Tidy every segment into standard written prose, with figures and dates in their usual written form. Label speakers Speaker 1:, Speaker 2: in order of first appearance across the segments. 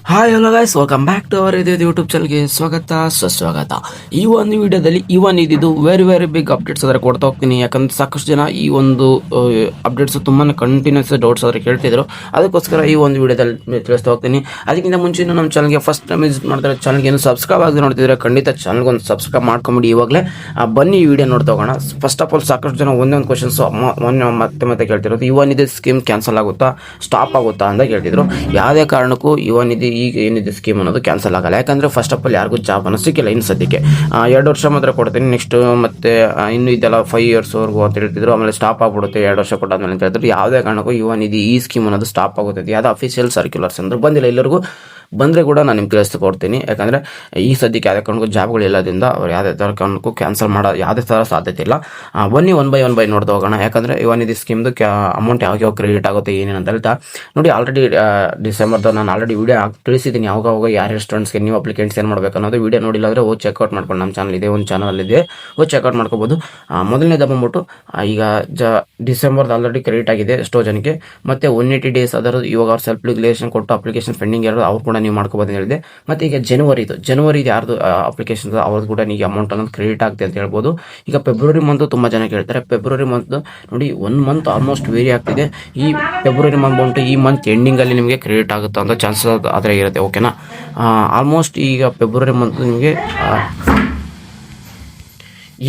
Speaker 1: Hi hello guys, welcome back to our YouTube ಚಾನಲ್ಗೆ ಸ್ವಾಗತ ಸುಸ್ವಾಗತ. ಈ ಒಂದು ವಿಡಿಯೋದಲ್ಲಿ ಇದಿದ್ದು ವೆರಿ ಬಿಗ್ ಅಪ್ಡೇಟ್ಸ್ ಆದರೆ ಕೊಡ್ತಾ ಹೋಗ್ತೀನಿ. ಯಾಕಂದ್ರೆ ಸಾಕಷ್ಟು ಜನ ಈ ಒಂದು ಅಪ್ಡೇಟ್ಸ್ ತುಂಬಾ ಕಂಟಿನ್ಯೂಸ್ ಡೌಟ್ಸ್ ಆದರೆ ಕೇಳ್ತಿದ್ರು. ಅದಕ್ಕೋಸ್ಕರ ಈ ಒಂದು ವಿಡಿಯೋದಲ್ಲಿ ತಿಳಿಸ್ತಾ ಹೋಗ್ತೀನಿ. ಅದಕ್ಕಿಂತ ಮುಂಚೆ ನಮ್ಮ ಚಾನಲ್ಗೆ ಫಸ್ಟ್ ಟೈಮ್ ವಿಸಿಟ್ ಮಾಡ್ತಾರೆ, ಚಾನಲ್ಗೆ ಏನು ಸಬ್ಸ್ಕ್ರೈಬ್ ಆಗದೆ ನೋಡ್ತಿದ್ರೆ ಖಂಡಿತ ಚಾನಲ್ಗೆ ಒಂದು ಸಬ್ಸ್ಕ್ರೈಬ್ ಮಾಡ್ಕೊಂಬಿಡಿ ಇವಾಗಲೇ. ಬನ್ನಿ ಈ ವಿಡಿಯೋ ನೋಡ್ತಾ ಹೋಗೋಣ. ಫಸ್ಟ್ ಆಫ್ ಆಲ್ ಸಾಕಷ್ಟು ಜನ ಒಂದೊಂದು ಕ್ವಶನ್ಸ್ ಮತ್ತೆ ಕೇಳ್ತಿರೋದು, ಇದು ಸ್ಕೀಮ್ ಕ್ಯಾನ್ಸಲ್ ಆಗುತ್ತಾ, ಸ್ಟಾಪ್ ಆಗುತ್ತಾ ಅಂತ ಕೇಳ್ತಿದ್ರು. ಯಾವುದೇ ಕಾರಣಕ್ಕೂ ಇದು ಈಗ ಏನಿದೆ ಸ್ಕೀಮ್ ಅನ್ನೋದು ಕ್ಯಾನ್ಸಲ್ ಆಗಲ್ಲ. ಯಾಕಂದರೆ ಫಸ್ಟ್ ಆಫ್ ಆಲ್ ಯಾರಿಗೂ ಜಾಬ್ ಅನ್ನೋ ಸಿಕ್ಕಿಲ್ಲ ಇನ್ನು ಸದ್ಯಕ್ಕೆ. 2 ವರ್ಷ ಮಾತ್ರ ಕೊಡ್ತೀನಿ, ನೆಕ್ಸ್ಟ್ ಮತ್ತೆ ಇನ್ನು ಇದೆಲ್ಲ 5 ಇಯರ್ಸ್ವರೆಗೂ ಅಂತ ಹೇಳ್ತಿದ್ರು. ಆಮೇಲೆ ಸ್ಟಾಪ್ ಆಗ್ಬಿಡುತ್ತೆ 2 ವರ್ಷ ಕೊಟ್ಟಾದ್ಮೇಲೆ ಅಂತ ಹೇಳಿದ್ರು. ಯಾವುದೇ ಕಾರಣಕ್ಕೂ ಈ ಸ್ಕೀಮ್ ಅನ್ನೋದು ಸ್ಟಾಪ್ ಆಗುತ್ತೆ. ಯಾವುದೋ ಅಫಿಷಿಯಲ್ ಸರ್ಕ್ಯುಲರ್ಸ್ ಅಂದ್ರೆ ಬಂದಿಲ್ಲ, ಎಲ್ಲರಿಗೂ ಬಂದರೆ ಕೂಡ ನಾನು ನಿಮ್ಗೆ ತಿಳಿಸ್ಕೊಡ್ತೀನಿ. ಯಾಕಂದರೆ ಈ ಸದ್ಯಕ್ಕೆ ಯಾವುದೇ ಕಾರಣಕ್ಕೂ ಜಾಬ್ಗಳು ಇಲ್ಲದಿಂದ ಅವ್ರು ಯಾವುದೇ ಥರ ಕಾರಣಕ್ಕೂ ಕ್ಯಾನ್ಸಲ್ ಮಾಡೋ ಯಾವುದೇ ಥರ ಸಾಧ್ಯತೆ ಇಲ್ಲ. ಬನ್ನಿ ಒನ್ ಬೈ ನೋಡ್ತಾ ಹೋಗೋಣ. ಯಾಕಂದರೆ ಇದು ಸ್ಕೀಮ್ದು ಅಮೌಂಟ್ ಯಾವಾಗ ಕ್ರೆಡಿಟ್ ಆಗುತ್ತೆ ಏನೇನು ಅಂತ ಹೇಳ್ತಾ ನೋಡಿ. ಆಲ್ರೆಡಿ ಡಿಸೆಂಬರ್ದು ನಾನು ಆಲ್ರೆಡಿ ವಿಡಿಯೋ ತಿಳಿಸಿದ್ದೀನಿ. ಯಾವಾಗ ಯಾರು ಸ್ಟೂಡೆಂಟ್ಸ್ಗೆ ನೀವು ಅಪ್ಲಿಕೆಂಟ್ಸ್ ಏನು ಮಾಡಬೇಕು ಅನ್ನೋದು ವಿಡಿಯೋ ನೋಡಿಲ್ಲ ಅಂದರೆ ಹೋಗಿ ಚೆಕ್ಔಟ್ ಮಾಡ್ಕೊಂಡು ನಮ್ಮ ಚಾನಲ್ ಇದೆ, ಒಂದು ಚಾನಲ್ ಇದೆ, ಹೋಗಿ ಚೆಕ್ಔಟ್ ಮಾಡ್ಕೋಬೋದು. ಮೊದಲನೇದು ಬಂದ್ಬಿಟ್ಟು ಈಗ ಡಿಸೆಂಬರ್ದು ಆಲ್ರೆಡಿ ಕ್ರೆಡಿಟ್ ಆಗಿದೆ ಎಷ್ಟೋ ಜನಕ್ಕೆ. ಮತ್ತು 180 ಡೇಸ್ ಅದರ ಇವಾಗ ಅವ್ರು ಸೆಲ್ಫ್ ರೆಗ್ಯುಲೇಷನ್ ಕೊಟ್ಟು ಅಪ್ಲಿಕೇಶನ್ ಪೆಂಡಿಂಗ್ ಇರೋದು ಅವ್ರು ಕೂಡ ನೀವು ಮಾಡ್ಕೋಬೋದು ಅಂತ ಹೇಳಿದೆ. ಮತ್ತು ಈಗ ಜನವರಿ ಯಾರ್ದು ಅಪ್ಲಿಕೇಶನ್ ಅವ್ರದ್ದು ಕೂಡ ನೀವು ಅಮೌಂಟ್ ಅನ್ನೋದು ಕ್ರೆಡಿಟ್ ಆಗುತ್ತೆ ಅಂತ ಹೇಳ್ಬೋದು. ಈಗ ಫೆಬ್ರವರಿ ಮಂತ್ ತುಂಬ ಜನ ಕೇಳ್ತಾರೆ. ಫೆಬ್ರವರಿ ಮಂತ್ ನೋಡಿ 1 ಮಂತ್ ಆಲ್ಮೋಸ್ಟ್ ವೇರಿ ಆಗ್ತಿದೆ. ಈ ಫೆಬ್ರವರಿ ಮಂತ್ ಬಂದ್ಬಿಟ್ಟು ಈ ಮಂತ್ ಎಂಡಿಂಗಲ್ಲಿ ನಿಮಗೆ ಕ್ರೆಡಿಟ್ ಆಗುತ್ತೆ ಅಂತ ಚಾನ್ಸಸ್ ಆದರೆ ಇರುತ್ತೆ. ಓಕೆನಾ, ಆಲ್ಮೋಸ್ಟ್ ಈಗ ಫೆಬ್ರವರಿ ಮಂತ್ ನಿಮಗೆ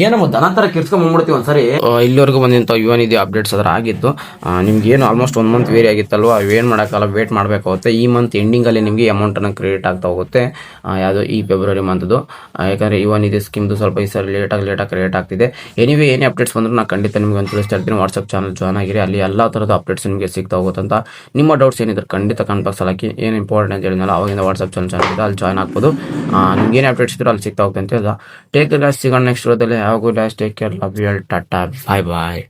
Speaker 1: ಏನೋ ದನ ಥರ ಕಿರ್ಸ್ಕೊಂಡ್ಬಿಡ್ತೀವಿ ಒಂದ್ಸರಿ. ಇಲ್ಲಿವರೆಗೂ ಬಂದಿಂತ ಇದೆ ಅಪ್ಡೇಟ್ಸ್ ಅದರ ಆಗಿತ್ತು. ನಿಮ್ಗೆ ಏನು ಆಲ್ಮೋಸ್ಟ್ 1 ಮಂತ್ ವೇರಿ ಆಗಿತ್ತಲ್ವ, ಏನು ಮಾಡೋಕ್ಕಲ್ಲ, ವೇಟ್ ಮಾಡಬೇಕಾಗುತ್ತೆ. ಈ ಮಂತ್ ಎಂಡಿಂಗಲ್ಲಿ ನಿಮಗೆ ಅಮೌಂಟನ್ನು ಕ್ರೆಡಿಟ್ ಆಗ್ತಾ ಹೋಗುತ್ತೆ. ಯಾವುದು ಈ ಫೆಬ್ರವರಿ ಮಂತ್ದು. ಯಾಕಂದರೆ ಇದೆ ಸ್ಕೀಮ್ದು ಸ್ವಲ್ಪ ಈ ಸರಿ ಲೇಟಾಗಿ ಕ್ರಿಯೇಟ್ ಆಗ್ತಿದೆ. ಏನೇ ಅಪ್ಡೇಟ್ಸ್ ಬಂದರೂ ನಾನು ಖಂಡಿತ ನಿಮಗೆ ಒಂದು ತಿಳಿಸ್ತಾ ಇರ್ತೀನಿ. ವಾಟ್ಸಪ್ ಚಾನಲ್ ಜಾಯ್ನ್ ಆಗಿರಿ, ಅಲ್ಲಿ ಎಲ್ಲ ಥರದ ಅಪ್ಡೇಟ್ಸ್ ನಿಮಗೆ ಸಿಗ್ತಾ ಹೋಗುತ್ತಂತ. ನಿಮ್ಮ ಡೌಟ್ಸ್ ಏನಿದ್ರು ಖಂಡಿತ ಕಮೆಂಟ್ ಬಾಕ್ಸಲ್ಲಿ ಹಾಕಿ. ಏನು ಇಂಪಾರ್ಟೆಂಟ್ ಅಂತ ಹೇಳಿದ್ನಲ್ಲ ಅವಾಗಿಂದ ವಾಟ್ಸಪ್ ಚಾನಲ್ ಇದೆ, ಅಲ್ಲಿ ಜಾಯ್ನ್ ಆಗ್ಬೋದು. ನಿಮ್ಗೆ ಏನು ಅಪ್ಡೇಟ್ಸ್ ಇದ್ರು ಅಲ್ಲಿ ಸಿಗ್ತಾ ಹೋಗುತ್ತೆ ಅಂತ ಹೇಳಿದ. ಟೇಕ್ ಕೇರ್, ಸಿಗೋಣ ನೆಕ್ಸ್ಟ್ ವಿಡಿಯೋದಲ್ಲಿ. ಯಾವಾಗೂ last take care, love you all, tata, bye.